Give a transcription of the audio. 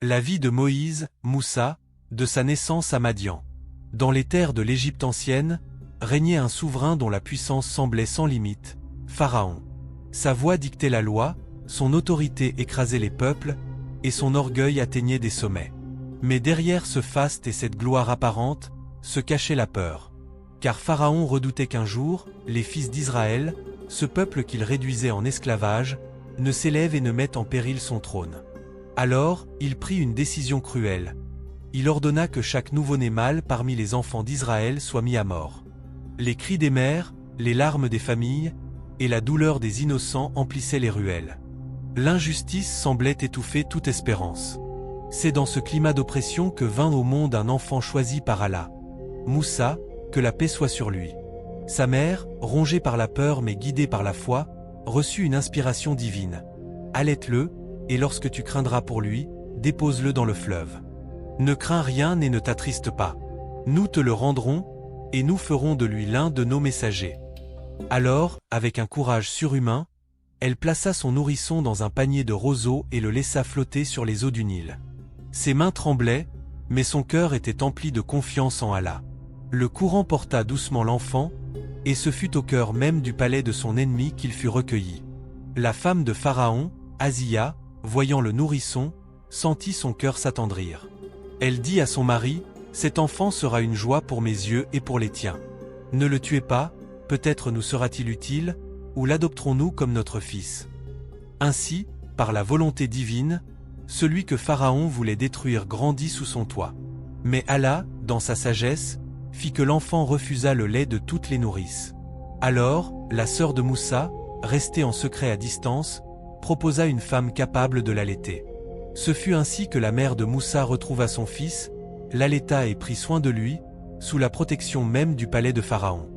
La vie de Moïse, Moussa, de sa naissance à Madian. Dans les terres de l'Égypte ancienne, régnait un souverain dont la puissance semblait sans limite, Pharaon. Sa voix dictait la loi, son autorité écrasait les peuples, et son orgueil atteignait des sommets. Mais derrière ce faste et cette gloire apparente, se cachait la peur. Car Pharaon redoutait qu'un jour, les fils d'Israël, ce peuple qu'il réduisait en esclavage, ne s'élève et ne mette en péril son trône. Alors, il prit une décision cruelle. Il ordonna que chaque nouveau-né mâle parmi les enfants d'Israël soit mis à mort. Les cris des mères, les larmes des familles, et la douleur des innocents emplissaient les ruelles. L'injustice semblait étouffer toute espérance. C'est dans ce climat d'oppression que vint au monde un enfant choisi par Allah. Moussa, que la paix soit sur lui. Sa mère, rongée par la peur mais guidée par la foi, reçut une inspiration divine. Allaite-le, et lorsque tu craindras pour lui, dépose-le dans le fleuve. Ne crains rien et ne t'attriste pas. Nous te le rendrons, et nous ferons de lui l'un de nos messagers. Alors, avec un courage surhumain, elle plaça son nourrisson dans un panier de roseaux et le laissa flotter sur les eaux du Nil. Ses mains tremblaient, mais son cœur était empli de confiance en Allah. Le courant porta doucement l'enfant, et ce fut au cœur même du palais de son ennemi qu'il fut recueilli. La femme de Pharaon, Asiya, voyant le nourrisson, sentit son cœur s'attendrir. Elle dit à son mari, « Cet enfant sera une joie pour mes yeux et pour les tiens. Ne le tuez pas, peut-être nous sera-t-il utile, ou l'adopterons-nous comme notre fils. » Ainsi, par la volonté divine, celui que Pharaon voulait détruire grandit sous son toit. Mais Allah, dans sa sagesse, fit que l'enfant refusa le lait de toutes les nourrices. Alors, la sœur de Moussa, restée en secret à distance, proposa une femme capable de l'allaiter. Ce fut ainsi que la mère de Moussa retrouva son fils, l'allaita et prit soin de lui, sous la protection même du palais de Pharaon.